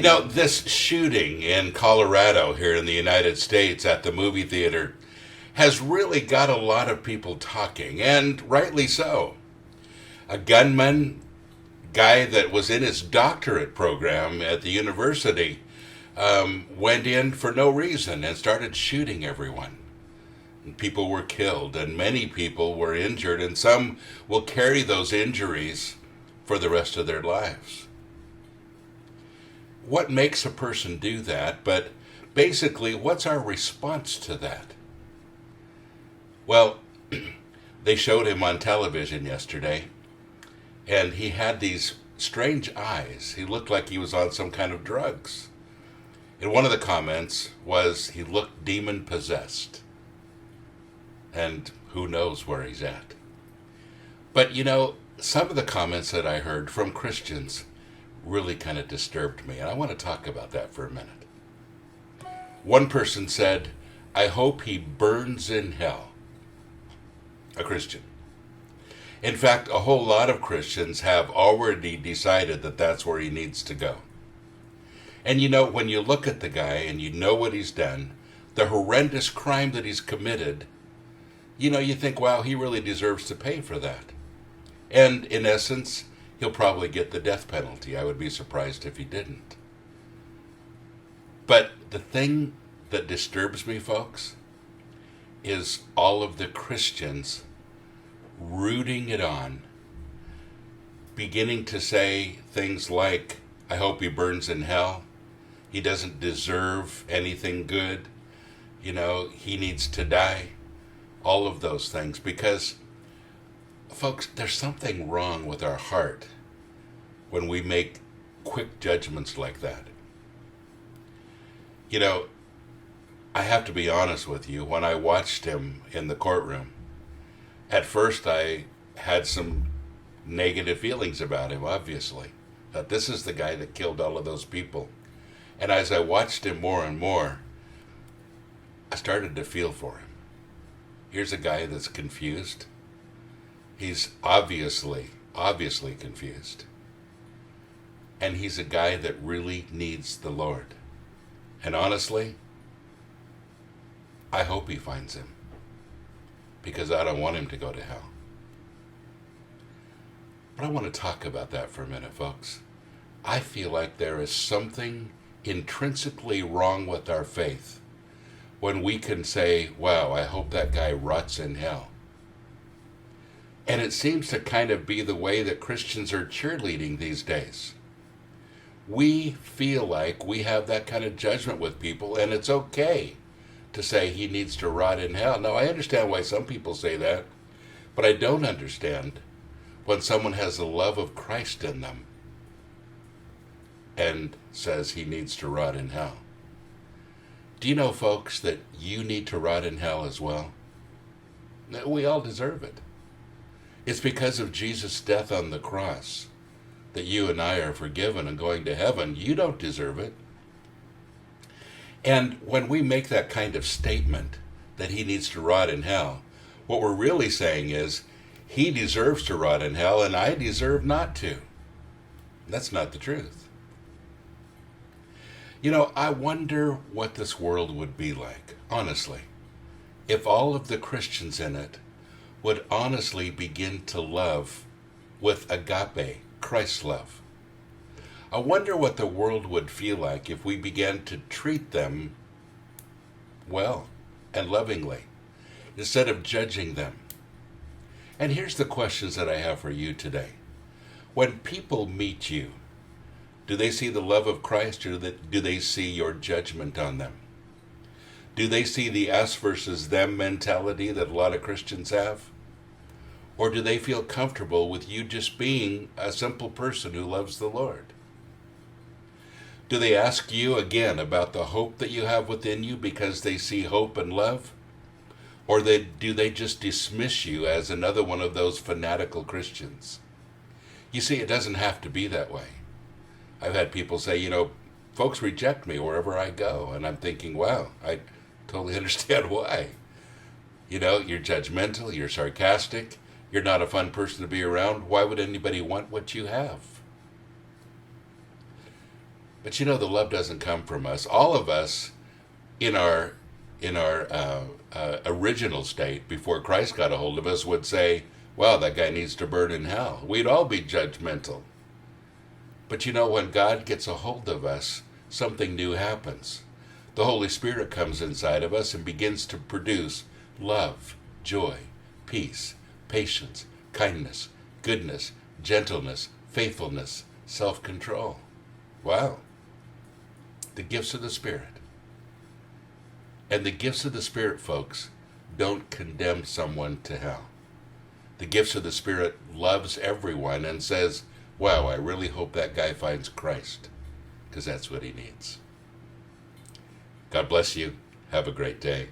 This shooting in Colorado here in the United States at the movie theater has really got a lot of people talking, and rightly so. A gunman, guy that was in his doctorate program at the university, went in for no reason and started shooting everyone. And people were killed, and many people were injured, and some will carry those injuries for the rest of their lives. What makes a person do that? But basically, what's our response to that? Well, they showed him on television yesterday, and he had these strange eyes. He looked like he was on some kind of drugs. And one of the comments was he looked demon possessed. And who knows where he's at. But some of the comments that I heard from Christians really kind of disturbed me. And I want to talk about that for a minute. One person said, "I hope he burns in hell." A Christian. In fact, a whole lot of Christians have already decided that that's where he needs to go. And when you look at the guy and you know what he's done, the horrendous crime that he's committed, you think, wow, he really deserves to pay for that. And in essence, he'll probably get the death penalty. I would be surprised if he didn't. But the thing that disturbs me, folks, is all of the Christians rooting it on, beginning to say things like, "I hope he burns in hell. He doesn't deserve anything good. He needs to die." All of those things. Because, folks, there's something wrong with our heart when we make quick judgments like that. I have to be honest with you. When I watched him in the courtroom, at first I had some negative feelings about him, obviously. That this is the guy that killed all of those people. And as I watched him more and more, I started to feel for him. Here's a guy that's confused. He's obviously confused. And he's a guy that really needs the Lord. And honestly, I hope he finds him. Because I don't want him to go to hell. But I want to talk about that for a minute, folks. I feel like there is something intrinsically wrong with our faith when we can say, wow, I hope that guy rots in hell. And it seems to kind of be the way that Christians are cheerleading these days. We feel like we have that kind of judgment with people, and it's okay to say he needs to rot in hell. Now, I understand why some people say that, but I don't understand when someone has the love of Christ in them and says he needs to rot in hell. Do you know, folks, that you need to rot in hell as well? We all deserve it. It's because of Jesus' death on the cross that you and I are forgiven and going to heaven. You don't deserve it. And when we make that kind of statement that he needs to rot in hell, what we're really saying is he deserves to rot in hell and I deserve not to. That's not the truth. I wonder what this world would be like, honestly, if all of the Christians in it would honestly begin to love with agape, Christ's love. I wonder what the world would feel like if we began to treat them well and lovingly, instead of judging them. And here's the questions that I have for you today. When people meet you, do they see the love of Christ, or do they see your judgment on them? Do they see the us versus them mentality that a lot of Christians have? Or do they feel comfortable with you just being a simple person who loves the Lord? Do they ask you again about the hope that you have within you because they see hope and love? Or do they just dismiss you as another one of those fanatical Christians? You see, it doesn't have to be that way. I've had people say, folks reject me wherever I go. And I'm thinking, wow, I totally understand why. You're judgmental, you're sarcastic, you're not a fun person to be around. Why would anybody want what you have? But you know, the love doesn't come from us. All of us, in our original state, before Christ got a hold of us, would say, "Well, that guy needs to burn in hell." We'd all be judgmental. But you know, when God gets a hold of us, something new happens. The Holy Spirit comes inside of us and begins to produce love, joy, peace, patience, kindness, goodness, gentleness, faithfulness, self-control. Wow. The gifts of the Spirit. And the gifts of the Spirit, folks, don't condemn someone to hell. The gifts of the Spirit loves everyone and says, wow, I really hope that guy finds Christ, because that's what he needs. God bless you. Have a great day.